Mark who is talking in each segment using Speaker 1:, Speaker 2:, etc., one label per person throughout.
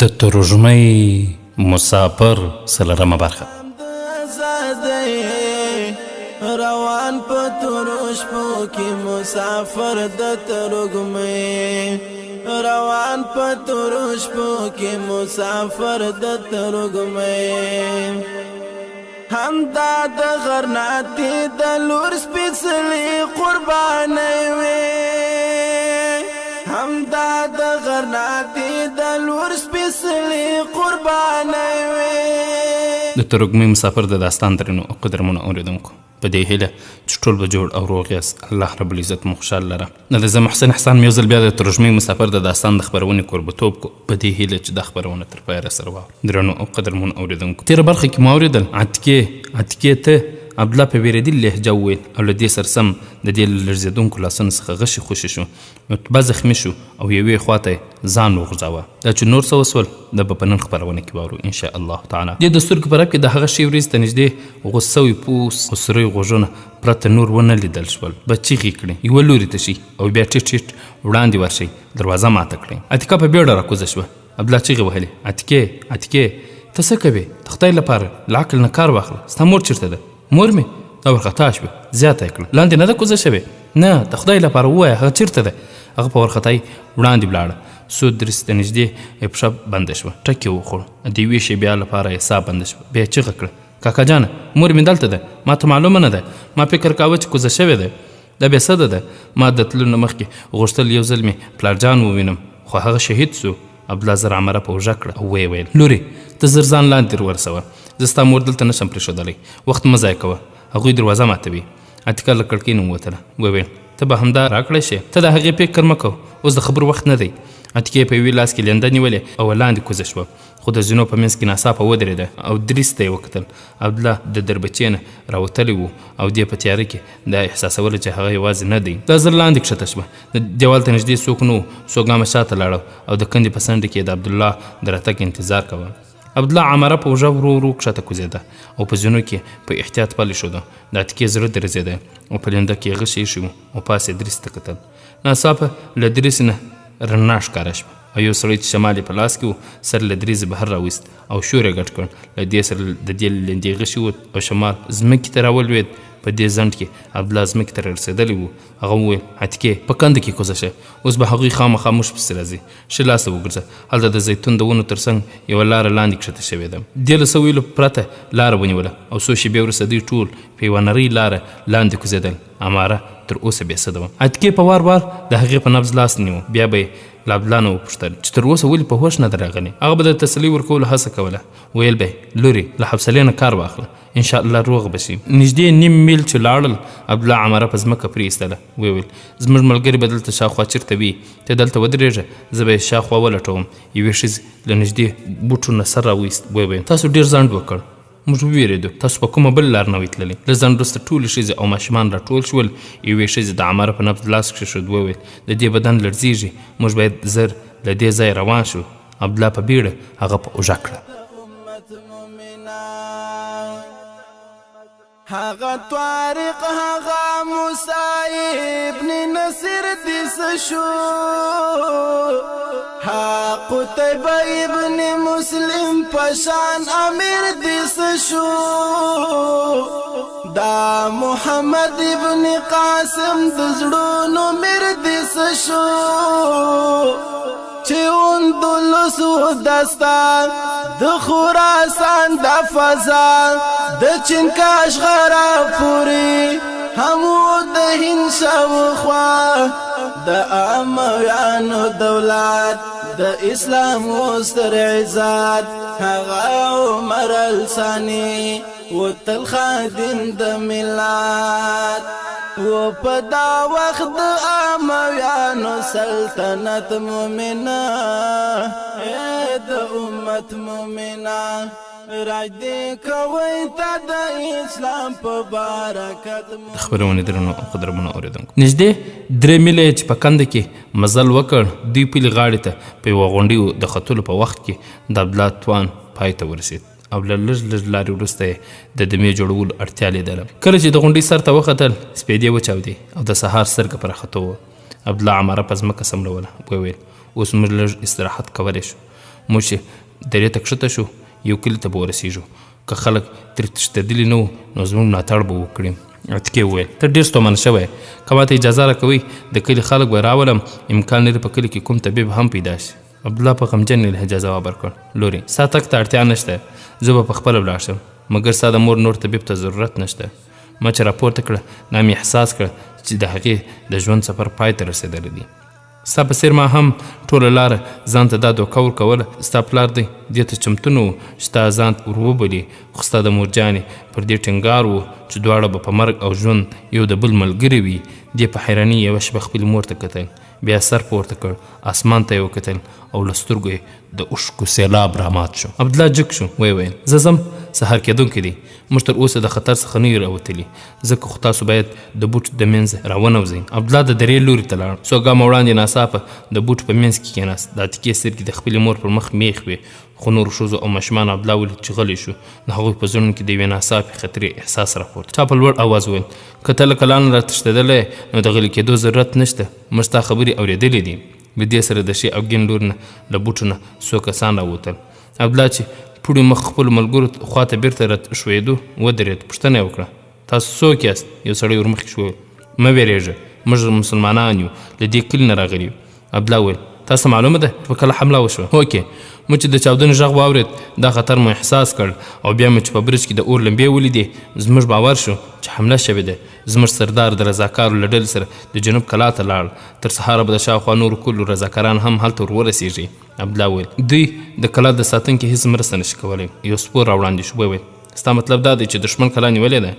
Speaker 1: د ترجمې مسافر څلورمه برخه.
Speaker 2: روان په تورش پو کې مسافر د ترجمې روان په تورش پو کې مسافر د ترجمې همدا د غرناتی د لور سپېڅلې قربانې وې همدا د غرناتی د لور سپېڅلې قربانې وې.
Speaker 1: د ترجمې مسافر د داستان درنو او قدرمنو اوریدونکو په دې هیله چې ټول به جوړ او روغ یاست. الله رب العزت مو خوشحال لره. د زه محسن احسان مې یو ځل بیا د ترجمې مسافر د داستان د خپرونې کوربتوب کو په دې هیله چې دا خپرونه تر پایه راسره واورئ. درنو او قدرمنو اوریدونکو تېره برخه کې مو اورېدل عتکې ته عبدالله په ویرېدلې لهجه وویل او له دې سره سم د دې له لړزېدونکو لاسونو څخه غشي خوشي شو. عتبه زخمي شو او یوې خواته ځان وغورځاوه. دا چې نور څه وسول دا به په نن خپرونه کې واورو ان شاء الله تعالی. دې د سترګو په رپ کې د هغه شی وریځ ته نږدې غوڅ سوي پوس او سرې غوږونه پرته نور ونه لیدل شول. به چیغې کړې یوه لوري ته شي او بیا ټیټ ټیټ وړاندې ورشئ. دروازه ماته کړئ. عتیقه په بیړه راکوزه شوه. عبدالله چیغې وهلې عتیقې ته څه کوې؟ د خدای لپاره له عقل نه کار واخله. ستا مور چېرته ده؟ مور مې دا ورخطا شوه زیاته یې کړه. لاندې نه ده کوزه شوې؟ نه د خدای لپاره ووایه هغه چېرته ده؟ هغه په ورخطایي وړاندې ولاړه. څو درې ته نږدې پښه بنده شوه. ټک یې وخوړ. د یوې شېبیا لپاره یې ساه بنده شوه. بیا یې چیغه کړه کاکا جانه مور مې دلته ده. ما ته معلومه نه ده. ما فکر کاوه چې کوزه شوې ده. دا بیا څه ده؟ ما د تلو نه مخکې غوښتل یو ځل مې پلارجان ووینم خو هغه شهید سو. عبدالله زر عمره په اوږه کړه او ویې ویل لورې ته زر ځان لاندې ورسوه. زه ستا مور دلته نشم پرېښودلی. وخت مه ضایع کوه. هغوی دروازه ماتوي. عتیقه له کړکۍ نه ووتله. وویل ته به همدا راکړی شې. ته د هغې فکر مه کوه. اوس د خبرو وخت نه دی. عتیقې په یوې لاس کې لنده نیولې او لاندې کوزه شوه خو د زینو په منځ کې ناڅاپه ودرېده او دریس ته یې وکتل. عبدالله د دربچې نه راوتلی و او دې په تیاره کې دا احساسوله چې هغه یوازې نه دی. دا زر لاندې کښته شوه. د دیوال ته نږدې څوک نه و. څو ګامه شاته لاړه او د کندې په څنډه کې د عبدالله د راتګ انتظار کوه. عبدالله عمره په اوږه ورو ورو کښته کوزېده او په زینو کې په احتیاط پلی شوده. د عتیقې زړه درزېده او په لنده کې یې غشی ایښی و او پاس یې دریس ته کتل. ناڅاپه له دریس نه رڼا ښکاره شوه او یو سړی چې شمال یې په لاس کې و سر له دریزې بهر راویست او شور یې ګډ کړ. له دې سره د دې لندې غشي ووت او شمال ځمکې ته راولوېد. په دې ځنډ کې عبدالله ځمکې ته رارسېدلی و. هغه وویل عتیقې په کنده کې کوزه شه. اوس به هغوی خامخا موږ پسې راځي. ښه لاسته وګرځه. هلته د زیتون د ونو تر څنګ یوه لاره لاندې کښته شوې ده. دې له څه ویلو پرته لاره ونیوله او څو شېبې وروسته دوی ټول په یوه نرۍ لاره لاندې کوزېدل. عماره تر اوسه بېسده وه. عتیقې په وار وار د هغې په نبض لاس نیو. بیا به یې له عبدالله نه وپوښتل چې تر اوسه ولې په هوښ نه ده راغلی. هغه به د تسلي ورکولو هڅه کوله. ویل به یې لورې له حوصلې نه کار واخله انشاءالله روغ به شي. نږدې نیم میل چې لاړل عبدالله عمره په ځمکه پرېایستله. ویل زموږ ملګري به دلته شاوخوا چېرته وي. ته دلته ودرېږه زه به یې شاوخوا ولټوم. یوې ښځې له نږدې بوټو نه سر راویست. ویل تاسو ډېر ځنډ وکړ. موږ وویرېدو. تاسو په کومه بل لار نه وئ تللي. له ځنډ وروسته ټولې ښځې او ماشومان راټول شول. یوې ښځې د عمره په نبض لاس کېښود. وویل د دې بدن لړزېږي. موږ باید زر له دې ځایه روان شو. عبدالله په بیړه هغه په اوږه کړه.
Speaker 2: هغه طارق هغه موسی ابن نصر دې څه شو؟ ها قتيبه ابن مسلم پشان امیر دې څه شو؟ دا محمد ابن قاسم د زړونو میر دې څه شو؟ چې اندلس و داستان د خراسان د فضا د چین کاشغره پورې همو د هند شاوخوا د امویانو دولت د اسلام وستر عزت هغه عمر الثاني و تل خادم د ملت و په دا وخت د امویانو سلطنت مومنه د امت مومنه راځي کوي ته د اسلام په برکت.
Speaker 1: خبرونه درنو او قدرمنو اوریدونکو نږدې 3 میله چې په کنده کې مزل وکړ. دوی پلي غاړې ته په یوه غونډۍ د ختلو په وخت کې د عبدالله توان پای ته ورسېد او له لږ لارې وروسته یې د دمې جوړولو اړتیا لیدله. کله چې د غونډۍ سر ته وختل سپېدې وچاودې او د سهار سترګه پر خطو وه. عبدالله عمره په ځمکه سملوله. ویل اوس موږ لږ استراحت کولی شو. موږ چې درې ته کښته شو یو کلي ته به ورسېږو که خلک ترې تښتېدلي نه وو نو زموږ ملاتړ به وکړي. عتیقې وویل ته ډېر ستومن شوی که ماته اجازه راکوئ د کلي خلک به راولم امکان لري په کلي کې کوم طبیب هم پیدا شي. عبدالله په غمجن لهجه ځواب ورکړ لورې ستا تګ ته اړتیا نشته زه به پخپله ولاړ شم مګر ستا د مور نور طبیب ته ضرورت نشته. ما چې راپورته کړه دا مې احساس کړه چې د هغې د ژوند سفر پای ته رسېدلی دی. ستا په څېر ما هم ټوله لاره ځان ته دا دوکه ورکوله ستا پلار دی دې ته چمتو نه و چې تا ځان ور وبلي خو ستا د مورجانې پر دې ټینګار و چې دواړه به په مرګ او ژوند یو د بل ملګري وي. دې په حیراني یوه شپه خپلې مور ته کتل بیا سر پورته کړ اسمان ته یې وکتل او له سترګو یې د اوښکو سیلاب رامات شو. عبدالله جګ شو ویې ویل زه ځم سهار کېدونکی دی موږ تر اوسه د خطر څخه نه یو راوتلي ځکه خو تاسو باید د بوټ د منځ راونوځئ. عبدالله د درې لوري ته لاړ څو ګامه وړاندې ناڅاپه د بوټ په منځ کې کېناست د عتیقې سترګې د خپلې مور پر مخ میخ وې خو نورو ښځو او ماشومان عبدالله ولید چې غلی شو د هغوی په زړونو کې د یوې ناڅاپي خطرې احساس راپورته. چا په لوړ اواز وویل که ته له کلانه راتښتېدلی نو د غلي کېدو ضرورت نشته موږ ستا خبرې اورېدلې دي. له دې سره د ښې او ګین لور نه له بوټو نه څو کسان راووتل. عبدالله چې پوړې مخ خپلو ملګرو خواته بیرته ښویېدو ودرېد پوښتنه یې وکړه تاسو څوک یاست؟ یو سړی ورمخکې شو مه وېرېږه موږ مسلمانان یو له دې کلي نه راغلي یو. عبدالله وویل تاسو معلومه ده چې په کله حمله وشوه؟ هوکې مو چې د چاودنې غږ واورېد دا خطر مو احساس کړ او بیا مو چې په برج کې د اور لمبې ولیدې زموږ باور شو چې حمله شوې ده. زموږ سردار د رضاکارو له ډلې سره د جنوب کلا ته لاړ تر سهاره به د شاوخوا نورو کلو رضاکاران هم هلته ور ورسېږي. عبدالله وویل دوی د کلا د ساتونکي هېڅ مرسته نشي کولی. یو سپور راوړاندې شو وویل ستا مطلب دا دی چې دښمن کلا نیولې ده؟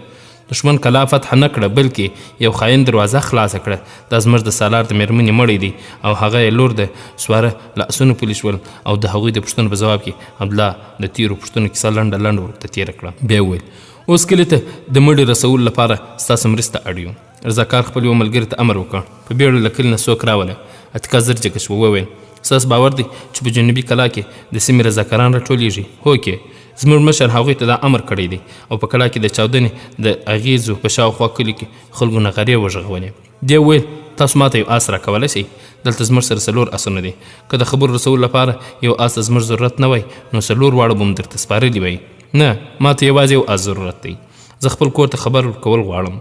Speaker 1: دښمن کلا فتح نه کړه بلکې یو خاین دروازه خلاصه کړه دا زموږ د سالار د مېرمنې مړی دی او هغه یې لور د سواره له اسونو پلي شول او د هغوی د پوښتنو په ځواب کې عبدالله د تیرو پوښتنو کیسه لنډه ورته تېره کړه. بیا وویل اوس کلي ته د مړي رسولو لپاره ستاسو مرسته اړ یو. رضاکار خپل یو ملګري ته امر وکړ په بیړه له کلي نه څوک راوله. عتیقه زر جګه شوه وویل ستاسو باور دی چې په جنوبي کلا کې د سیمې رضاکاران راټولیږي؟ هوکې زموږ مشر هغوی ته دا امر کړی دی او په کلا کې د چاودنې د اغیزو په شاوخوا کلي کې خلکو نغارې وغږولې. دې وویل تاسو ماته یو آس راکولی شئ؟ دلته زموږ سره 4 آسونه دي که د خبرو رسولو لپاره یو آس ته زموږ ضرورت نه وای نو 4 واړه به م درته سپارلي وای. نه ماته یوازې یو آس ضرورت دی. زه خپل کور ته خبر ورکول غواړم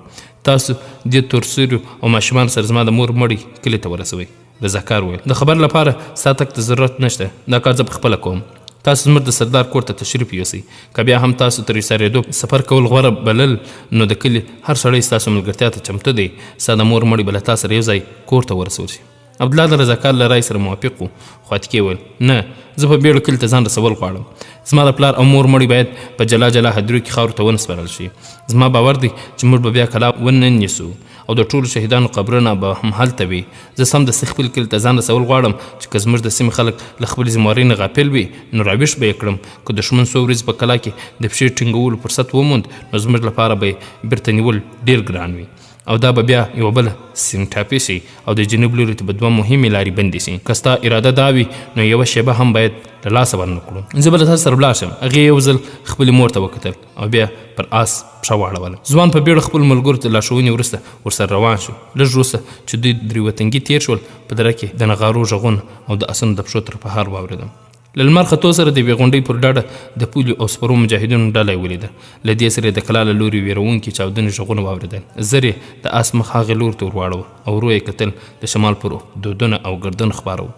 Speaker 1: تاسو دې تورسیرو او ماشومان سره زما د مور مړی کلي ته ورسوئ. رضاکار وویل د خبر لپاره ستا تګ ته ضرورت نشته دا کار زه پخپله کوم. تاسو زموږ د سردار کور ته تشریف یوسئ که بیا هم تاسو تر ایسارېدو سفر کول غوره بلل نو د کلي هر سړی ستاسو ملګرتیا ته چمتو دی ستا د مور مړی به له تا سره یو ځای کور ته ورسول شي. عبدالله د رضاکار له رای سره موافق و خو عتیقې وویل نه زه په بیړه کلي ته ځان رسول غواړم زما د پلار او مور مړی باید په جلا جلا هدیرو کې خاورو ته ونسپارل شي. زما باور دی چې موږ به بیا کلا ونه نیسو او د ټولو شهیدانو قبرونه به هم هلته وي. زه سمدستي خپل کلي ته ځان رسول غواړم چې که زموږ د سیمې خلک له خپلې ذموارۍ نه غافل وي نو راویښ به یې کړم. که دښمن څو ورځې په کلا کې د پښې ټینګولو فرصت وموند نو زموږ لپاره به یې بیرته نیول ډېر ګران وي او دا به بیا یوه بله سیند ټاپي شي او د جنوب لوري ته به 2 مهمې لارې بندې شي. که ستا اراده دا وي نو یوه شیبه هم باید له لاسه ورنه کړو. زه به له تاسو سره ولاړ شم. هغې یو ځل خپلې مور ته وکتل او بیا پر آس پښه واړوله. ځوان په بیړه خپل ملګرو ته لارښوونې وروسته ورسره روان شو. لږ وروسته چې دوی درې وطنګي تېر شول په دره کې د نغارو غږونه او د اسونو د پښو ترپهار واورېدم. له لمر ختو سره د یوې غونډۍ پر ډډه د پولیو او سپرو مجاهدینو ډله یې ولیده. له دې سره د کلا له لوري ویرونکي چاودنې غږونه واورېدل. زر یې د آس مخ هغې لور ته ور واړوه او ورو یې کتل د شمال پر دودونه او ګردن خپاره و.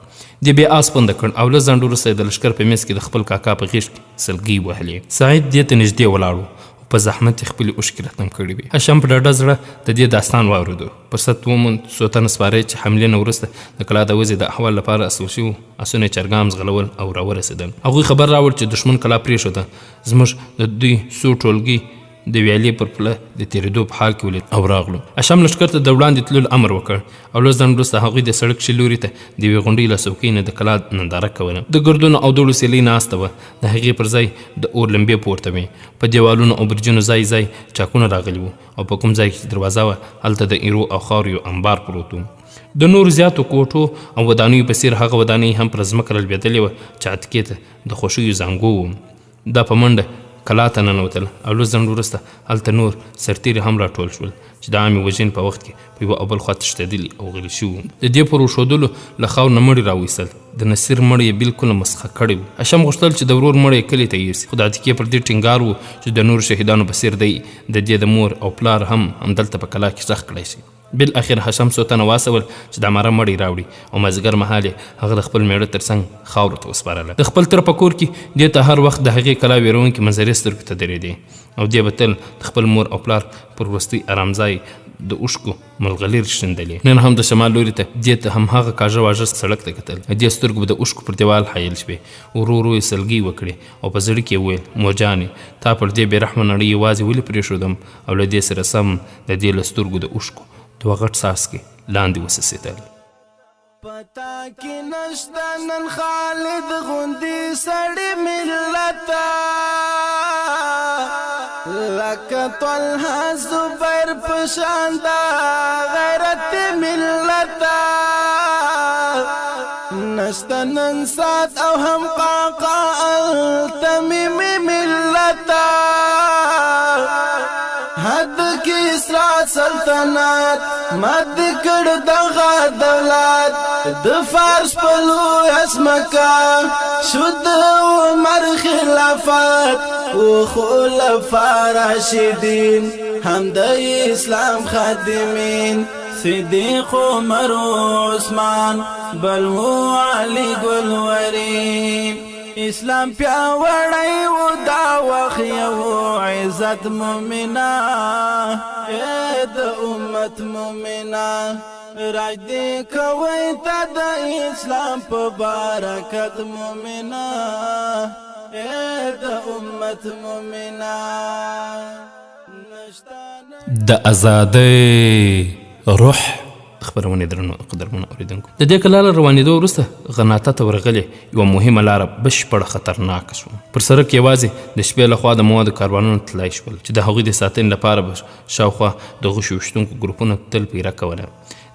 Speaker 1: دې بیا آس بنده کړ او لږ ځنډ وروسته یې د لښکر په منځ کې د خپل کاکا په غېږ کې سلګۍ وهلې. سعید دې ته نږدې ولاړ و په زحمت یې خپلې اوښکې راتم کړې وې. هشام په ډاډه زړه د دې داستان واورېدو. فرصت وموند څو تنه سپاری چې حملې نه وروسته د کلا د وضع د احوال لپاره اصل شوي اسونه یې چرګام ځغلول او راورسېدل. هغوی خبر راوړ چې دښمن کلا پرېښوده. زموږ د دوی څو ټولګي د ویالې پر پله د تېرېدو په حال کې ولید او راغلو. هشام لښکر ته د وړاندې تللو امر وکړ او لږ ځنډ وروسته هغوی د سړک ښي لوري ته د یوې غونډۍ له څوکۍ نه د کلا ننداره کوله. د ګردونو او دوړو سیلۍ ناسته وه. د هغې پر ځای د اور لمبې پورته وې. په دیوالونو او برجونو ځای ځای چاکونه راغلي وو او په کوم ځای کې دروازه وه هلته د ایرو او خاورو یو انبار پروت و. د نورو زیاتو کوټو او ودانیو په څېر هغه ودانۍ هم پر ځمکه رالوېدلې وه چې عتیقې ته د خوښیو زانګو و. دا په منډه کلا ته ننوتل او لږ ځنډ وروسته هلته نور سرتیري هم راټول شول چې د عامې وژنې په وخت کې په یوه او بل خوا تښتېدلي او غلي شوي وو. د دې پر وښودلو له خاورو نه مړي راویستل. د نصیر مړی یې بالکل مسخه کړی و. هشام غوښتل چې د ورور مړی یې کلي ته یوسي، خو د عتیقې پر دې ټینګار و چې د نورو شهیدانو په څېر دی د دې د مور او پلار هم همدلته په کلا کې ښخ کړی شي. بالاخر هشام څو تنه واستول چې د عماره مړی راوړي او مازدیګر مهال یې هغه د خپل میړه تر څنګ خاورو ته وسپارله. د خپل تره په کور کې دې ته هر وخت د هغې کلا ویرونکې منظرې سترګو ته درېدې او دې به تل د خپل مور او پلار پر وروستي ارامځای د اوښکو ملغلرې شیندلې. نن هم د شمال لوري ته دې ته همهغه کاږه واژه سړک ته کتل. دې سترګو به د اوښکو پر دیوال حایل شوې. ورو ورو یې سلګۍ وکړې او په زړه کې یې وویل موجانې تا پر دې بېرحمه نړۍ یوازې ولې پرېښودم او له دې سره سم د دې له سترګو د اوښکو دوه غټ څاڅکي لاندې وسوځېدل.
Speaker 2: پتا کې نشته نن خالد غوندې سړی ملتا لکه طلحه زبیر په شان دا غیرت ملتا نشته نن سات او هم قاقا التمیمی ملتا حد کی اسرا سلطنت مد کړ دغه دولت د فارس په لوی اسمکا شد عمر خلافت او خلفاء راشدین هم د اسلام خادمین صدیق عمر عثمان بل علی ګلورین اسلام پیاوړی و دا وخت یو عزت مومنا د امت مومنا راج دې کوي ته د اسلام په برکت مومنا د امت مومنا
Speaker 1: د ازادۍ روح. خبرونه درنو قدرمنو اوریدونکو، د دې کلا له روانېدو وروسته غناته ته ورغلې یوه مهمه لاره بشپړه خطرناکه شوه. پر سړک یوازې د شپې لخوا د موادو کاروانونه تللی شول چې د هغوی د ساتنې لپاره به شاوخوا د غوښې ویشتونکو ګروپونو تل پیره کوله.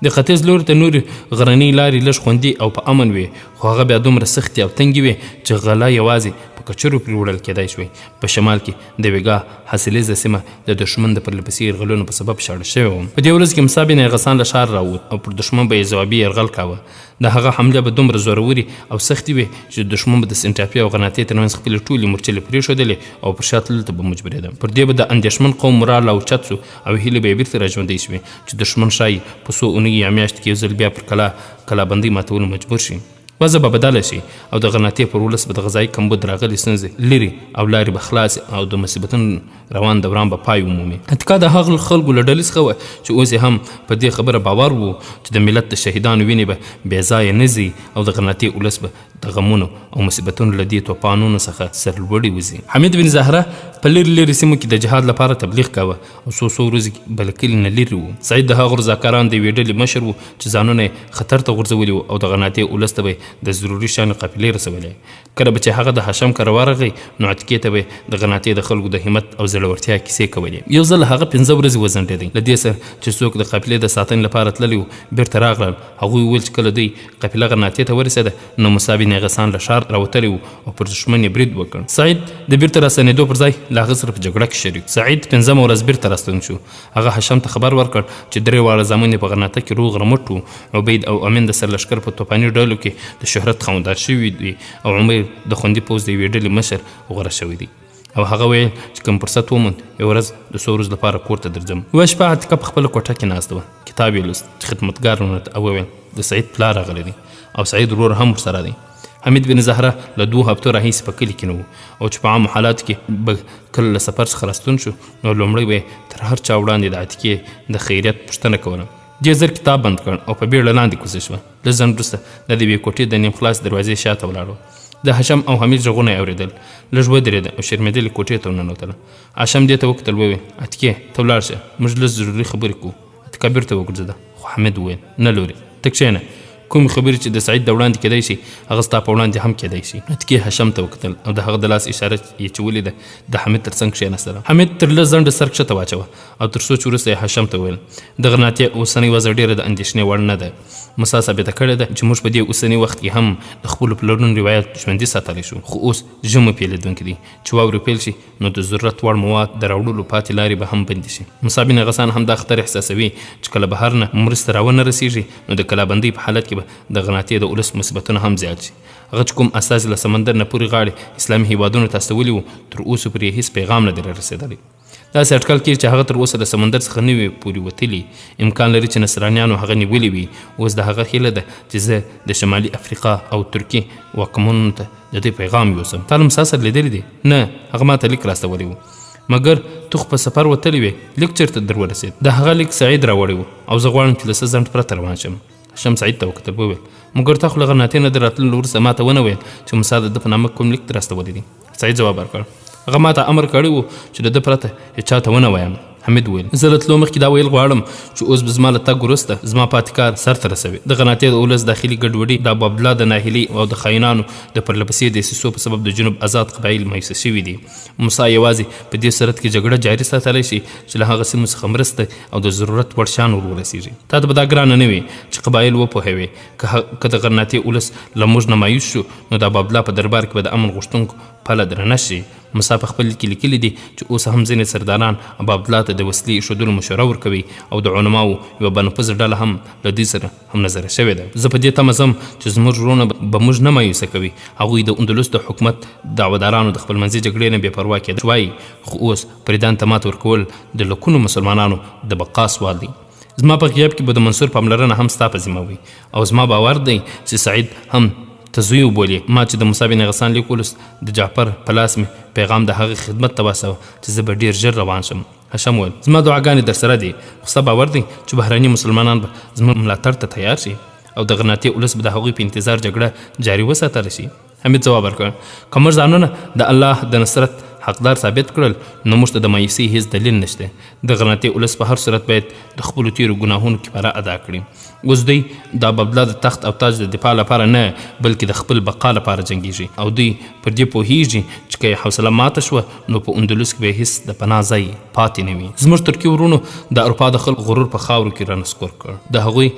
Speaker 1: د ختیځ لوري ته نورې غرنۍ لارې لږ خوندي او په امن وې، خو هغه بیا دومره سختې او تنګې وې چې غلا یوازې په کچرو پرې وړل کېدای شوی. په شمال کې د ویګا حاصلیزه سیمه د دښمن د پرلهپسې یرغلونو په سبب شاړه شوې وه. په دې ورځ کې موسی بن غسان له ښار راووت او پر دښمن به یې ځوابي یرغل کاوه. د هغه حمله به دومره زوروري او سختې وې چې دښمن به د سنټاپي او غناطې ترمنځ خپلې ټولې مورچلې پرېښودلې او پر شا تللو ته به مجبورېده. پر دې به د اندېښمن قوم مورال اوچت سو او هیلې به یې بېرته راژوندۍ شوې چې دښمن ښایي په څو اونۍ یا میاشت کې یو ځل بیا پر کلابندۍ ماتولو مجبور شي. وضع به بدله شي او د غناطې پر ولس به د غذایي کمبود راغلي ستونزې لرې او لارې به خلاصې او د مصیبتونو روان دوران به پای ومومي. اتکا د هغو خلکو له ډلې څخه وه چې اوس یې هم په دې خبره باور و چې د ملت د شهیدانو وینې به بې ځایه نه ځي او د غناطې ولس به د غمونو او مصیبتونو له دې توپانونو څخه سرلوړي وځي. حمید بن زهره په لرې لرې سیمو کې د جهاد لپاره تبلیغ کاوه او څو ورځې به له کلي نه لرې و. سعید د هغو رضاکاران د یوې ډلې مشر و چې ځانونه یې خطر ته غورځولي وو او د غناطې ولس ته به د ضروري شیانو قافلې رسولې. کله به چې هغه د هشام کره ورغی نو عتیقې ته به د غناطې د خلکو د همت او زړورتیا کیسې کولې. یو ځل هغه 15 ورځې وځنډېدی. له دې سره چې څوک د قافلې د ساتنې لپاره تللي وو بېرته راغلل. هغوی وویل چې کله دوی قافله غناطې ته ورسېده نو موسی بن غسان له ښار راوتلی وو او پر دښمن یې برید وکړ. سعید د بېرته راستنېدو پر ځای له هغه سره په جګړه کې شریک. سعید 15مه ورځ بېرته راستون شو. هغه هشام ته خبر ورکړ چې 3 واړه زامن یې په غناطه کې روغ رمټ وو. عبید او امین د سرلښکر په توپاني ډلو کې د شهرت خاوندان شوي دي او عمر د خوندي پوځ د یوې ډلې مشر غوره شوی دی. او هغه ویل چې کوم فرصت وموند یوه ورځ د څو ورځو لپاره کور ته درځم. یوه شپه عتیقه په خپله کوټه کې ناسته وه. کتاب یې لوست چې خدمتګار ورته او وویل د سعید پلار راغلی دی او سعید ورور هم ورسره دی. حمید بن زهره له 2 هفتو راهیسې په کلي کې نه و او چې په عامو حالاتو کې به کله له سفر څخه راستون شو نو لومړی به یې تر هر چا وړاندې د عتیقې د خیریت پوښتنه کوله. ډېر زر کتاب بند کړ او په بیړه لاندې کوزه شوه. لږ ځنډ وروسته د دې یوې کوټې د نیم خلاص دروازې شاته ولاړه. د هشام او حمید غږونه یې اورېدل. لږ ودرېده او شرمېدلې کوټې ته ورننوتله. هشام دې ته وکتل وویل عتیقې ته ولاړ شه موږ لږ ضروري خبرې کوو. عتیقه بېرته وګرځېده خو حمید وویل نه لورې ته کښېنه کوم خبرې چې د سعید د وړاندې کېدای شي هغه ستا په وړاندې هم کېدای شي. اتکې هشام ته وکتل او د هغه د لاس اشاره یې چې ولیده د حمید تر څنګ کښېنستله. حمید تر لږ ځنډه سر کښته واچوه او تر سوچ وروسته یې هشام ته وویل دغه ناتیه اوسنۍ وضع ډېره د اندېښنې وړ نه ده. موسی ثابته کړې ده چې موږ په دې اوسني وخت کې هم د خپلو پلرونو روایت ژوندي ساتلی شو، خو اوس ژمی پیلېدونکي دي چې واورې پیل شي نو د ضرورت وړ مواد د راوړلو پاتې لارې به هم بندې شي. موسی بن غسان هم دا خطر احساسوي چې کله بهر نه مرسته راونه رسېږي نو د کلابندۍ په حالت کې به د غناتې د ولس مصیبتونه هم زیات شي. هغه چې کوم استازي له سمندر نه پورې غاړې اسلامي هیوادونو ته استولي وو تر اوسه پرې هېڅ پیغام نه دی رارسېدلی. داسې اټکل کېږي چې هغه تر اوسه د سمندر څخه نه وي پورې وتلي. امکان لري چې نصرانیانو هغه نیولې وي. اوس د هغه هیله ده چې زه د شمالي افریقا او ترکیې واکمنانو ته د دې پیغام یوسم. تا له موسی سره لیدلی دی؟ نه، هغه ما ته لیک راستولی و. مګر تو خو په سفر وتلی وې، لیک چېرته در ورسېد؟ د هغه لیک سعید راوړی و او زه غواړم چې له څه ځنډ پرته روان شم. هشام سعید ته وکتل، وویل مګر تا خو له غناتې نه د راتللو وروسته ما ته ونه ویل چې موسی د ده په نامه کوم لیک در راستولی دی. سعید ځواب ورکړ هغه ما ته امر کړی و چې د ده پرته هېچا ته ونه وایم. حمید وویل زه له تلو مخکې دا ویل غواړم چې اوس به زما له تګ وروسته زما پاتې کار سرته رسوي. د غناتې د ولس داخلي ګډوډي د ابوعبدالله د ناهیلۍ او د خاینانو د پرلپسې دسیسو په سبب د جنوب آزاد قبایل مایوسه شوي دي. موسی یوازې په دې صورت کې جګړه جاري ساتلی شي چې له هغه سیمو څخه مرسته او د ضرورت وړ شیان ور ورسېږي. تا ته به دا ګرانه نه وي چې قبایل وپوهوي که د غناتې ولس له موږ نه مایوس شو نو د ابوعبدالله په دربار کې به د امن غوښتونکو پله درنه شي. موسی په خپل لیک کې لیکلي دي چې اوس هم ځینې سرداران ابوعبدالله ته د وسلې ایښودلو مشوره ورکوي او د علماو یوه بنفظه ډله هم له دوی سره هم نظره شوې ده. زه په دې تمه ځم چې زموږ وروڼه به موږ نه مایوسه کوي. هغوی د اندلس د حکومت دعوادارانو د خپلمنځي جګړې نه بې پروا کېدل وایي، خو اوس پریدان ته مات ورکول د لکونو مسلمانانو د بقا سوال دی. زما په غیاب کې به د منصور پاملرنه هم ستا په ذمه وي او زما باور دی چې سعید هم ته زوی وبولي. ما چې د موسی بن غسان لیک ولوست د جعفر په لاس مې پیغام د هغې خدمت ته واستوه چې زه به ډېر ژر روان شم. هشام وویل زما دعاګانې در سره دي، خو ستا باور دی چې بهرني مسلمانان به زموږ ملاتړ ته تیار شي او د غناتې ولس به د هغوی په انتظار جګړه جاري وساتلی شي. حمید ځواب ورکړ که موږ ځانونه د الله د نصرت حقدار ثابت کړل نو موږ ته د مایوسۍ هېڅ دلیل نشته. د غناتې ولس په هر صورت باید د خپلو تېرو ګناهونو کفاره ادا کړي. اوس دوی د ابوعبدالله د تخت او تاج د دفاع لپاره نه بلکې د خپل بقا لپاره جنګیږي او دوی پر دې پوهیږي چې که یې حوصله ماته شوه نو په اندلس کې به هېڅ د پناه ځای پاتې نه وي. زموږ ترکي ورونو د اروپا د خلکو غرور په خاورو کې رانسکور کړ. د هغوی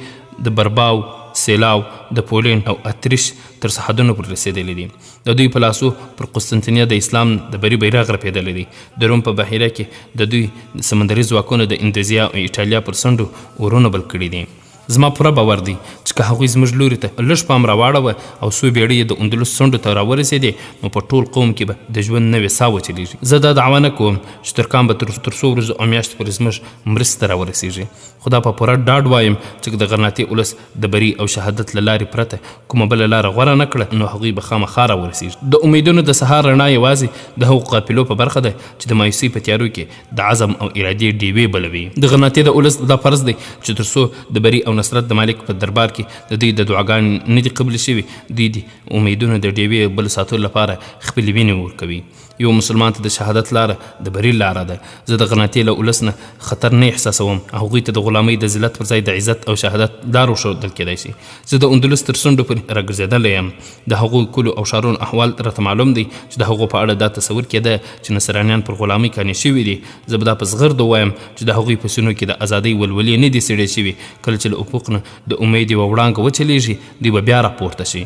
Speaker 1: د برباو، سیلاو، د پولینډ او اتریش تر سرحدونو پورې رسېدلی دي. د دوی په لاسو پر قسطنطنیه د اسلام د بري بیرغ رپېدلی دی. د روم په بحیره کې د دوی سمندري ځواکونو د اندونیزیا او ایټالیا پر څنډو اورونه بل کړي دي. زما پوره باور دی چې که هغوی زموږ لوري ته لږ پام راواړوه او څو بیړۍ یې د اندلس څنډو ته راورسېدې نو په ټول قوم کې به د ژوند نوې ساه وچلېږي. زه دا دعوه نه کوم چې ترکان به تر څو ورځو او میاشتو پورې زموږ مرستې ته راورسېږي، خو دا په پوره ډاډ وایم چې د غرناتې ولس د بري او شهادت له لارې پرته کومه بله لاره غوره نه کړه نو هغوی به خامخا راورسېږي. د امیدونو د سهار رڼا یوازې د هغو قافلو په برخه ده چې د مایوسۍ په تیارو کې د عزم او ارادې ډیوې بلوي. د غرناتې د ولس دا فرض دی چې تر څو د بري او نصرت د مالک په دربار کې د دوی د دعاګانې نه دي قبلې شوي، دوی د امیدونو د ډیوې بل ساتلو لپاره خپلې وینې ورکوي. یو مسلمان ته د شهادت لاره د بري لاره ده. زه د غرناتې له ولس نه خطر نه احساسوم. هغوی ته د غلامۍ د ذلت پر ځای د عزت او شهادت لار وښودل کېدای شي. زه د اندلس تر څنډو پورې راګرځېدلی یم. د هغو کلو او ښارونو احوال راته معلوم دی چې د هغو په اړه دا تصور کېده چې نصرانیان پر غلامۍ قانع شوي دي. زه به دا په زغرده ووایم چې د هغوی په سینو کې د ازادۍ ولولې نه دي سړې شوي. کله چې له افق نه د امید یوه وړانګه وچلېږي دوی به بیا راپورته شي.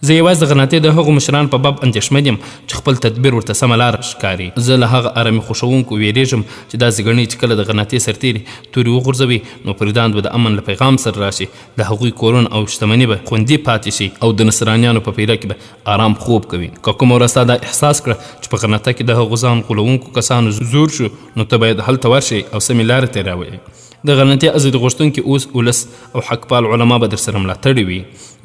Speaker 1: زه یوازې د غرناتې د هغو مشران په باب اندېښمن یم چې خپل تدبیر ورته سمه لاره ښکاري. زه له هغه ارامي خوښوونکو ویرېږم چې داسې ګڼي چې کله د غرناتې سرتېري تورې وغورځوي نو پریدان به د امن له پیغام سره راشي، د هغوی کورونه او شتمني به خوندي پاتې شي او د نصرانیانو په پیره کې به آرام خوب کوي. که کومه ورځ تا دا احساس کړه چې په غرناته کې د هغو ځان غولونکو کسانو زور شو نو ته باید هلته ورشئ او سمې لارې ته یې راوړئ. د غرناتې ازادي غوښتونکي اوس ولس او حقپال علما به در سره ملاتړي وي.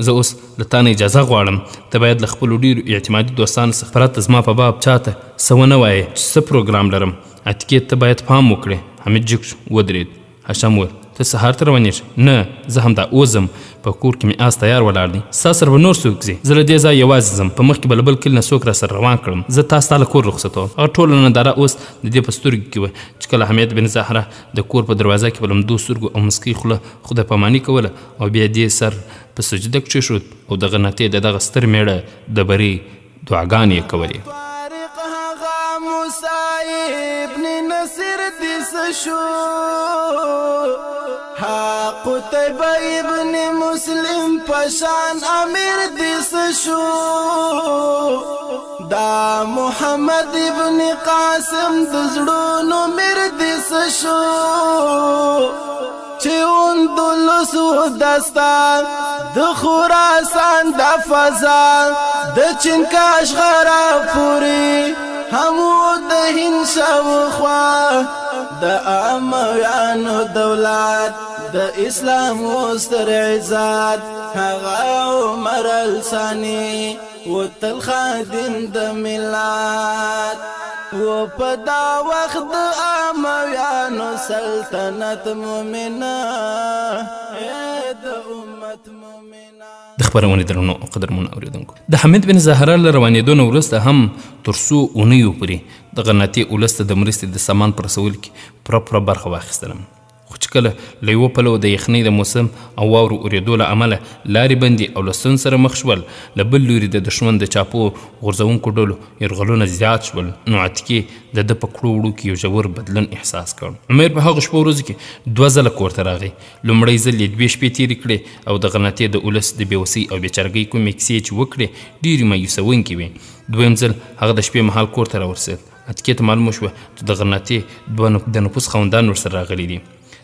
Speaker 1: زه اوس له تا نه اجازه غواړم، ته باید له خپلو ډېرو اعتمادي دوستانو څخه پرته زما په باب چاته څه ونه وایې چې څه پروګرام لرم. اتکې ته باید پام وکړې. حمید جګ ودرېد. هشام وویل ته سهار ته روانېږې؟ نه، زه همدا اوس ځم. په کور کې مې آس تیار ولاړ دی. ستا سره به نور څوک ځي؟ زه له دې ځایه یوازې ځم. په مخکې به له بل کلي نه څوک را سره روان کړم. زه تا ستا له کور رخصتوم. هغه ټوله ننداره اوس د دې په سترګو کې وه چې کله حمید بن زهره د کور په دروازه کې په لمدو سترګو او مسکۍ خوله خدای پاماني کوله او بیا دې سر په سجده کښېښود او د غرناطې د دغه ستر میړه د بري دعاګانې یې کولې.
Speaker 2: طارق هغه موسی ابن نصر دې شو، ها قتيبة ابن مسلم پشان امیر دې شو، دا محمد ابن قاسم د زړونو میر دې شو، چې اندلس و داستان د خراسان د فضا د چین کاشغرا پوری همو د هند شاوخوا د امویانو دولت د اسلام وستر عزت هغه عمر الثانی و تل خادم د ملت و په دا وخت د امویانو سلطنت مومنه د امت مومنه.
Speaker 1: د خبرونې درنو او قدرمنو اوریدونکو، د حمید بن زهرا له روانېدو نه وروسته هم تر څو اونیو پورې د غرناطې ولس ته د مرستې د سامان په رسولو کې پوره برخه واخیستله. خو چې کله له یوه پلوه د یخنۍ د موسم او واورو اورېدو له امله لارې بندې او له ستونزو سره مخ شول، له بل لوري د دښمن د چاپو غورځونکو ډلو یرغلونه زیات شول، نو عتیقې د ده په کړو وړو کې یو ژور بدلون احساس کړ. عمیر په هغو شپو ورځو کې 2 ځله کور ته راغی. لومړی ځل یې 2 شپې تېرې کړې او د غرناطې د ولس د بېوسۍ او بېچارګۍ کومې کیسې چې وکړې ډېرې مایوسوونکې وې. دویم ځل هغه د شپې مهال کور ته راورسېد. عتیقې ته معلومه شوه چې د غرناطې د نفوس خاوندان ورسره راغلي دي.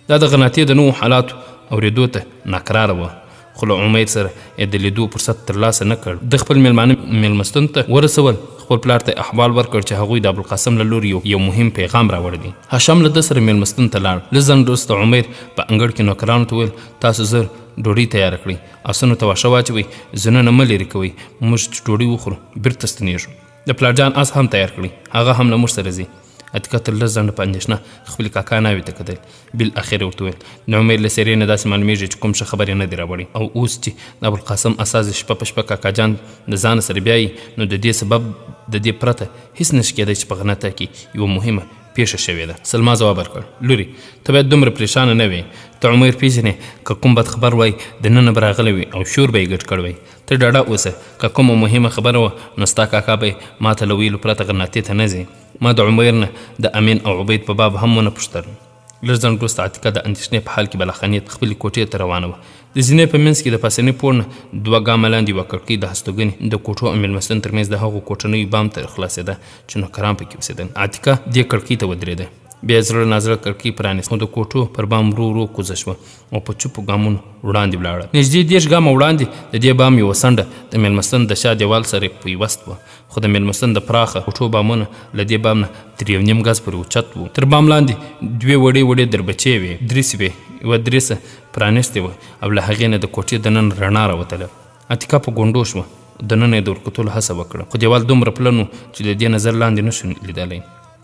Speaker 1: دا د غرناطې د نوو حالاتو اورېدو ته ناکراره وه، خو له عمیر سره یې د لیدو فرصت ترلاسه نه کړ. د خپل میلمانه میلمستون ته ورسول، خپل پلار ته احوال ورکړ چې هغوی د ابوالقاسم له لورې یو مهم پیغام راوړی دی. هاشم له ده سره میلمستون ته لاړ. لږ ځنډ وروسته عمیر په انګړ کې نوکرانو ته وویل تاسو زر ډوډۍ تیاره کړئ، آسونو ته واښه واچوئ، ځنونه مه لرې کوئ، موږ چې ډوډۍ وخورو بیرته ستنېږو. د پلارجان آس هم تیار کړئ، هغه هم له موږ سره ځي. عتیقه تر لږ ځنډه په اندېښنه خپلې کاکا ناوې ته کتل. بالاخره ورته وویل د عمیر له څېرې نه داسې معلومېږي چې کوم ښه خبر یې نه دی راوړی، او اوس چې د ابوالقاسم استازی شپه په شپه کاکا جان د ځانه سره بیایي، نو د دې سبب د دې پرته هېڅ نشي کېدی چې په غرناطه کې یوه مهمه پیښه شوې ده. سلما ځواب ورکړ لورې ته باید دومره پریشانه نه وې، ته عمیر پېژنې، که کوم بد خبر وای دننه به راغلی وي او شور به یې ګډ کړی وی. ته ډاډه اوسه، که کومه مهمه خبره وه نو ستا کاکا به یې ما ته له ویلو پرته غرناطې ته نه ځي. ما د عمیر نه د امین او عبید په باب هم ونه پوښتل. لږ ځنډ وروسته عتیقه د اندېښنې په حال کې بلاخانې خپلې کوټې ته روانه وه. د زینې په منځ کې د پاسنۍ پوړ نه 2 ګامه لاندې یوه کړکۍ د هستوګنې د کوټو او میلمستون ترمنځ د هغو کوټنیو بام ته خلاصېده چې نوکران پکې اوسېدل. عتیقه دې کړکۍ ته ودرېده، بیا یې زړه نازړه کړکۍ پرانیسته او د کوټو پر بام ورو ورو کوزه شوه او په چوپو ګامونو وړاندې ولاړه. نږدې 10 ګامه وړاندې د دې بام یوه څنډه د میلمستون د شا دیوال سره پیوست وه، خو د میلمستون د پراخه کوټو بامونه له دې بام نه 3.5 ګز پورې اوچت وو. تر بام لاندې 2 وړې وړې دربچې وې، درېسې وې، یوه درېسه پرانیستې وه او له هغې نه د کوټې دننه رڼا راوتله. عتیقه په ګونډو شوه، دننه یې د ورکتلو هڅه وکړه، خو دیوال دومره پلن و چې د دې نظر لاندې نه شو لیدلی.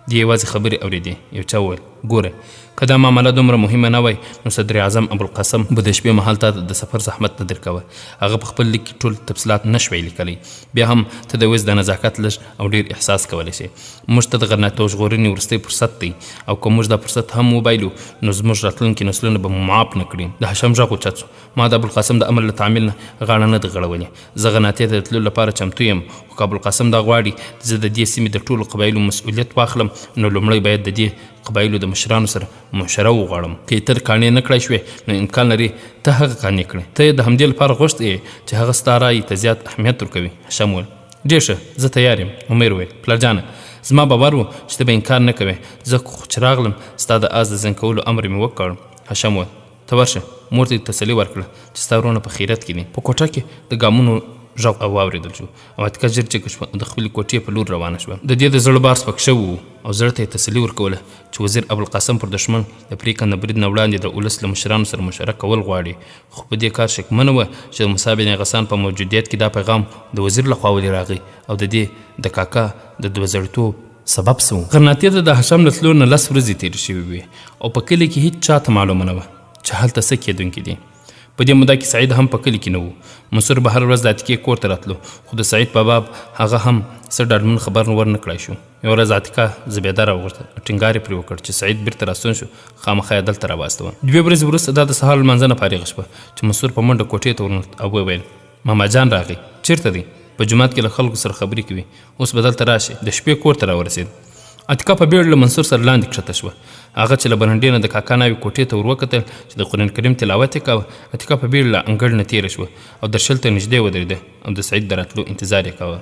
Speaker 1: دې یوازې خبرې اورېدې. یو چا وویل ګوره که دا معامله دومره مهمه نه وای نو صدر اعظم ابوالقاسم به د شپې مهال ته د سفر زحمت نه درکوه. هغه په خپل لیک کې ټول تفصیلات نه شوی لیکلی. بیا هم ته د ویس د نزاکت لږ او ډېر احساس کولی شي. موږ ته د غرناطې ژغورنې وروستی فرصت دی او که موږ دا فرصت هم وبایلو نو زموږ راتلونکي نسلونه به معاف نه کړي. د هاشم غږ اوچت شو. ما د ابوالقاسم د امر له تعمیل نه غاړه نه ده غړولې. زه غرناطې ته د تللو لپاره چمتو یم، خو که ابوالقاسم دا غواړي زه د دې سیمې د ټولو قبایلو مسؤلیت واخلم نو لومړی باید د دې قبایلو د مشرانو سره مشوره وغواړم. که یې ته قانع نه کړی شوې نو امکان لري ته هغه قانع کړې. ته یې د همدې لپاره غوښت یې چې هغه ستا رایې ته زیات اهمیت ورکوي. هاشم وویل ډېر ښه، زه تیار یم. عمیر وویل پلارجانه زما باور و چې ته به انکار نه کوې، زه خو چې راغلم ستا د آس د زنګ کولو امر مې وکړ. هاشم وویل ته ورشه، مور ته تسلي ورکړه چې ستا ورونه په خیرت کې دي. په کوټه کې د ګامونو غږ واورېدل شو او عتیقه ژر چیغه شوه، د خپلې کوټې په لور روانه شوه. د دې د زړه بار سپک شوی و او زړه ته یې تسلي ورکوله چې وزیر ابوالقاسم پر دښمن د پرېکنده برید نه وړاندې د ولس له مشرانو سره مشوره کول غواړي. خو په دې کار شکمنه وه چې د موسی بن غسان په موجودیت کې دا پیغام د وزیر لخوا ولې راغی او د دې د کاکا د دوزړتوب سبب څه و. غرناطې ته د هاشم له تلو نه 10 ورځې تېرې شوې وې او په کلي کې هېڅ چاته معلومه نه وه چې هلته څه کېدونکي دي. په دې موده کې سعید هم په کلي کې نه و. منصور به هر ورځ د عتیقې کور ته راتلو خو د سعید په باب هغه هم څه ډاډمن خبر ورنه کړای شو. یوه ورځ عتیقه زبیده راوغوښته، ټینګار یې پرې وکړ چې سعید بیرته راستون شو، خامخا یې دلته راواستوه. 2 ورځې وروسته دا د سهار لمانځه نه فارغه شوه چې منصور په منډه کوټې ته ورنوت او وویل ماما جان راغی. چیرته دی؟ په جومات کې له خلکو سره خبرې کوي، اوس به دلته راشي. د شپې کور ته راورسېد. عتیقه په بیړه له منصور سره لاندې کښته شوه. هغه چې له برنډې نه د کاکا ناوې کوټې ته ور وکتل چې د قرآن کریم تلاوت یې کاوه. عتیقه په بیړه له انګړ نه تېره شوه او درشل ته نږدې ودرېده او د سعید د راتلو انتظار یې کاوه.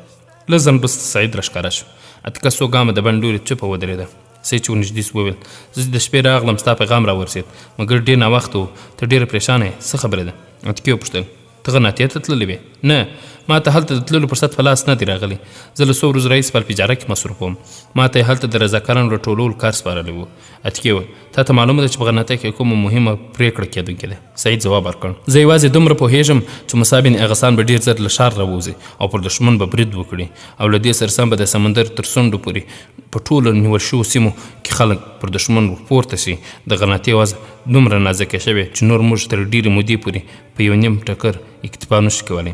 Speaker 1: لږ ځنډ وروسته سعید راښکاره شو. عتیقه څو ګامه د بڼ لورې چوپه ودرېده. سعید چې ورنږدې سو وویل زه د شپې راغلم، ستا پیغام راورسېد مګر ډېر ناوخته و، ته ډېره پریشانه یې، څه خبره ده؟ عتیقې وپوښتل ته غرناطې ته تللې وې؟ نه، ما ته هلته د تللو فرصت په لاس نه دی راغلی. زه له څو ورځو راهیسې په الفجاره کې مصروف وم. ما ته یې هلته د رضاکارانو راټولولو کار سپارلی و. عتیقې وویل تا ته معلومه ده چې په غرناطه کې کومه مهمه پرېکړه کېدونکې ده؟ سعید ځواب ورکړ زه یوازې دومره پوهېږم چې موسی بن اغسان به ډېر زر له ښار راووځي او پر دښمن به برید وکړي او له دې سره سم به د سمندر تر څنډو پورې په ټولو نیول شوو سیمو کې خلک پر دښمن ورپورته شي. د غرناطې وضع دومره نازکه شوې چې نور موږ تر ډېرې مودې پورې په یو نیم ټکر اکتفا نشو کولی.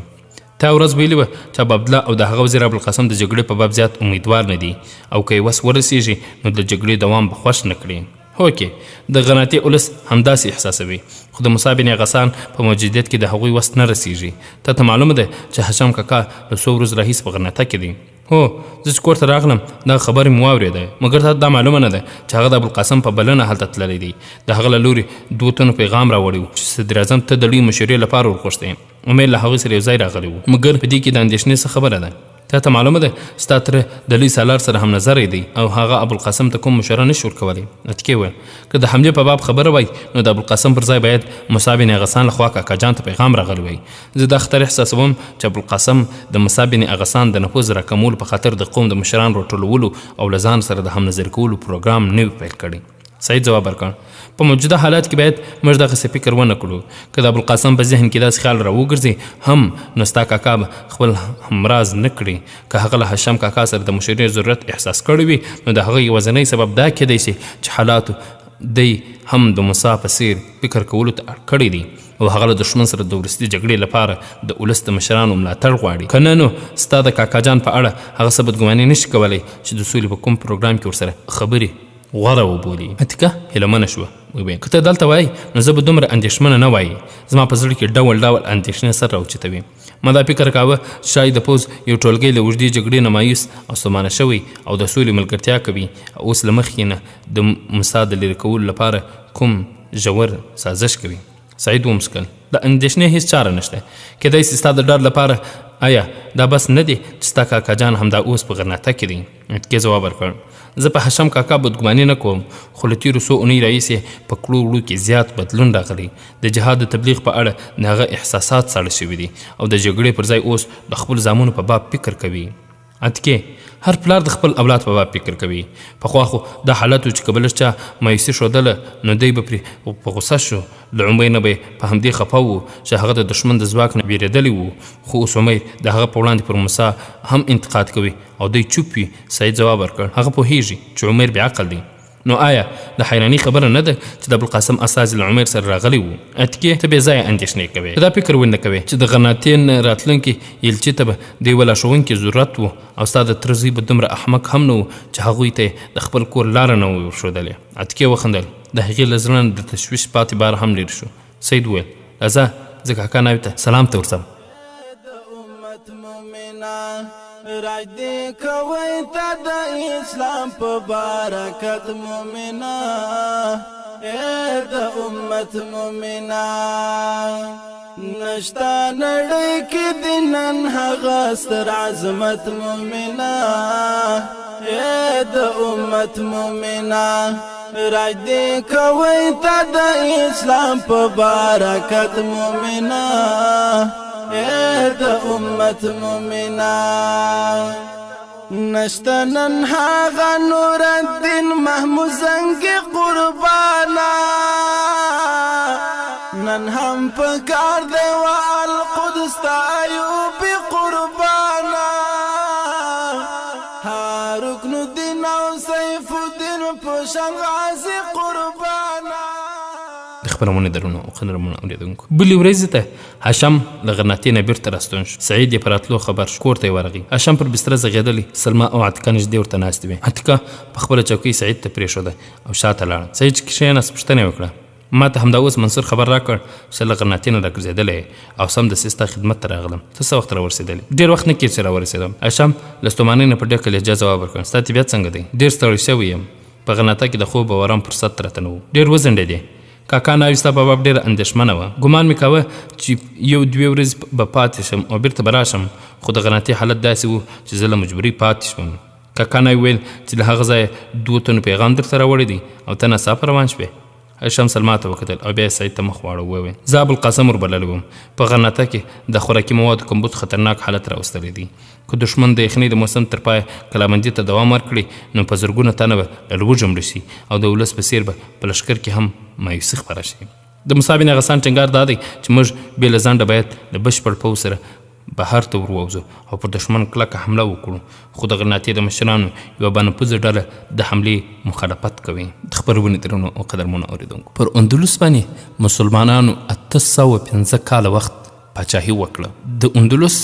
Speaker 1: تا ورځ ویلي وه چې عبدالله او د هغه وزیر ابوالقاسم د جګړې په باب زیات امیدوار نه دي او که یې وس ورسېږي نو د جګړې دوام به خوښ نه کړي. هوکې د غرناطې اولس همداسې احساسوي خو د موسی بن غسان په موجودیت کې د هغوی وس نه رسېږي. ته معلومه ده چې هشام کاکا له څو ورځو راهیسې په غرناطه کې دی. هو زه چې کور ته راغلم دا خبرې مې واورېده مګر تا دا معلومه نه ده چې هغه د ابوالقاسم په بلنه هلته تللی دی. د هغه له لورې 2 تنو پیغام راوړی و چې صدراعظم ته د لوی مشورې لپاره ورغوښتی. امیر له هغوی سره یو ځای راغلی و مګر په دې کې د اندېښنې څه خبره ده؟ تا ته معلومه ده ستا تره د لوی سالار سره هم نظری دی او هغه ابوالقاسم ته کوم مشوره نشي ورکولی. عتیقې وویل که د حملې په باب خبره وای نو د ابوالقاسم پر ځای باید موسی بن غسان لخوا کاکا جان ته پیغام راغلی وای. زه دا خطر احساسوم چې ابوالقاسم د موسی بن غسان د نفوذ راکمولو په خاطر د قوم د مشران راټولولو او له ځان سره د هم نظر کولو پروګرام نوی پیل کړی. سعید ځواب ورکړ په موجوده حالات کې باید موږ دغسې فکر ونه کړو. که د ابوالقاسم په ذهن کې داسې خیال راوګرځي هم نو ستا کاکا به خپل همراز نه کړي. که هغه له هشام کاکا سره د مشورې ضرورت احساس کړی وي نو د هغه یوازینی سبب دا کیدی شي چې حالاتو دی هم د موسی په څیر فکر کولو ته اړ کړی دی او هغه له دښمن سره د وروستي جګړې لپاره د ولس د مشرانو ملاتړ غواړي. که نه نو ستا د کاکا جان په اړه هغه څه بدګماني نشي کولی چې د سولې په کوم پروګرام کې ورسره خبرې غوره وبولي. عتیقه هیلهمنه شوه وویل که ته دلته وایي نو زه به دومره اندېښمنه نه وایي. زما په زړه کې ډول ډول اندېښنې سر راوچتوي. ما دا فکر کاوه چې شاید د پوځ یو ټولګی له اوږدې جګړې نه مایوس او ستومانه شوی او د سولې ملګرتیا کوي او اوس له مخکې نه د موسی د لرې کولو لپاره کوم ژور سازش کوي. سعید ومسکل د اندېښنې هېڅ چاره نشته. کیدای شي ستا د ډاډ لپاره آیا دا بس نه دی چې ستا کاکا جان همدا اوس په غرناطه کې دی؟ عتیقې ځواب ورکړ زه په هشام کاکا بدګماني نه کوم خو له تېرو څو اونۍ راهیسې په کړو وړو کې زیات بدلون راغلی. د جهاد د تبلیغ په اړه د هغه احساسات ساړه شوي دي او د جګړې پر ځای اوس د خپل زامنو په باب فکر کوي. عتیقې هر پلار د خپل اولاد په باب فکر کوي. پخوا خو دا حالت و چې که بلش چا مایوسي ښودله نو دی به پرې په غوسه شو. له عمر نه به په همدې خفه و چې هغه د دښمن د ځواک نه ویرېدلی و خو اوس عمر د هغه په وړاندې پر موسی هم انتقاد کوي او دی چوپ وي. سعید ځواب ورکړ هغه پوهېږي چې عمر بې عقل دی. نو آیا د حیراني خبره نه ده چې د ابوالقاسم استازي له عمر سره راغلی و؟ عتیقې ته بې ځایه اندېښنې کوې. ته دا فکر ونه کوې چې د غرناطې نه راتلونکي یلچي ته به د یوه لارښوونکي ضرورت و او ستا د تره زوی به دومره احمق هم نه و چې هغوی ته د خپل کور لاره نه وي ورښودلې. عتیقې وخندل د هغې له زړه نه د تشویش پاتې بار هم لرې شو. سعید وویل راځه زه کاکا ناوې ته سلام ته ورځم.
Speaker 2: راجدی کوي تا د اسلام په برکت مومنا د امت مومنا نشتا نړۍ کې د نن هغه ستر عظمت مومنا د امت مومنا راجدی کوي تا د اسلام په برکت مومنا د امت مومنا نشتنن هاغا نور الدین محمود زنگی قربانا نن هم پکار دی و القدس تا ایوبی قربانا ها رکن الدین او سیف الدین پشن غازی قربانا.
Speaker 1: خبرونه درنو او قدرمنو اوریدونکو بلې ورځې ته هاشم له غرناطې نه بیرته راستون شو. سعید یې پر راتلو خبر شو، کور ته یې ورغی. هاشم پر بستره زغېدلی، سلما او عتیقه نږدې ورته ناستې وې. عتیقه په خپله چوکۍ سعید ته پرېښوده او شاته لاړه. سعید چې کښېناست پوښتنه یې وکړه، ما ته همدا اوس منصور خبر راکړ چې له غرناطې نه راګرځېدلی او سمدستي ستا خدمت ته راغلم. ته څه وخت راورسېدلې؟ ډېر وخت نه کېږي چې راورسېدم. هاشم له ستومانۍ نه په ډکه لهجه ځواب ورکړ، ستا طبیعت څنګه دی؟ ډېر ستړی شوی یم. په غرناطه کې د خوب او ارام فرصت راته نه و. ډېر وځنډېدې. کاکا ناوې ستا په باب ډېره اندېښمنه وه. ګمان مې کاوه چې یو دوې ورځې به پاتې شم او بېرته به راشم، خو د غرناطې حالت داسې و چې زه له مجبورۍ پاتې شوم. کاکا ناوې ویل چې له هغه ځایه 2 تنو پیغام درته راوړی دی او ته ناڅاپه روان شوې. هاشم سلما ته وکتل او بیا یې سعید ته مخ واړو. وویل زه ابوالقاسم وربللی وم. په غرناطه کې د خوراکي موادو کمبود خطرناک حالت راوستلی دی. که دښمن د یخنۍ د موسم تر پایه کلابندي ته دوام ورکړي نو په زرګونه تنه به له لوږې مړه شي او د ولس په څېر به په لښکر کې هم مایوسي خپره شي. د موسی بن غسان ټینګار دا دی چې موږ بې له ځنډه باید له بشپړ پوځ سره بهر ته ورووځو او پر دښمن کلکه حمله وکړو. خو د غرناطې د مشرانو یوه بانفوذه ډله د حملې مخالفت کوي. د خپرونې درنو او قدرمنو اورېدونکو، پر اندلس باندې مسلمانانو 805 کاله وخت پاچاهي وکړه. د اندلس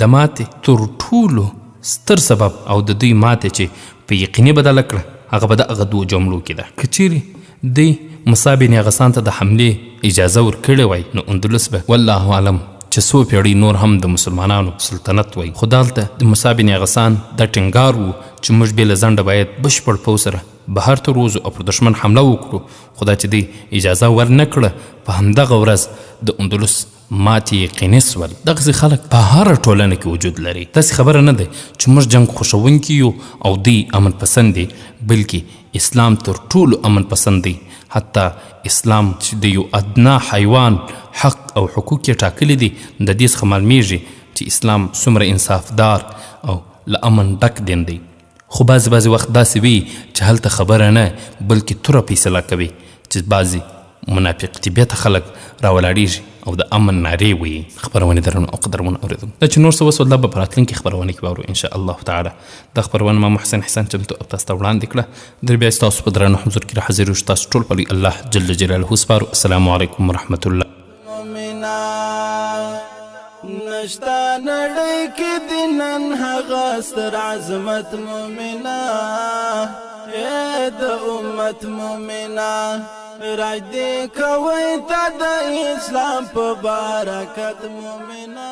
Speaker 1: د ماتې تر ټولو ستر سبب او د دوی ماتې چې په یقیني بدله کړه هغه به د هغه 2 جملو کې ده. که چیرې دوی موسی بن غسان ته د حملې اجازه ورکړې وای نو اندلس به والله اعلم چې څو پیړۍ نور هم د مسلمانانو سلطنت وای. خو دلته د موسی بن غسان دا ټینګار و چې موږ بې له ځنډه باید بشپړ پوځ سره بهر ته وروځو او پر دښمن حمله وکړو. خو دا چې دوی اجازه ورنه کړه په همدغه ورځ د اندلس ماتې یقیني سول. دغسې خلک په هره ټولنه کې وجود لري. داسې خبره نه ده چې موږ جنګ خوښوونکي یو او دوی امن پسند دي، بلکې اسلام تر ټولو امن پسند دی. حتی اسلام چې د یو ادنا حیوان حق او حقوق یې ټاکلي دي، د دې څخه معلومیږي چې اسلام څومره انصافدار او له امن ډک دین دی. خو بعضې وخت داسې وي چې هلته خبره نه بلکې توره فیصله کوي، چې بعضې منافق طبیعته خلک راولاړېږي او د امن نارې وایي. خپرونې درنو او قدرمنو اورېدونکو، دا چې نور څه وسول دا به په راتلونکي خپرونه کې واورو انشاء الله تعالی. دا خپرونه ما محسن حسن چمتو او تاسو ته وړاندې کړه. در بیا ستاسو په درانه حضور کې راحاضر یو. تاسو ټول په لوی الله جل جلاله سپارو. السلام علیکم ورحمة الله.
Speaker 2: نشتا نړۍ کې د نن هغه ستر عظمت مومنا، د امت مومنا، راځي کوي ته د اسلام په برکت مومنا.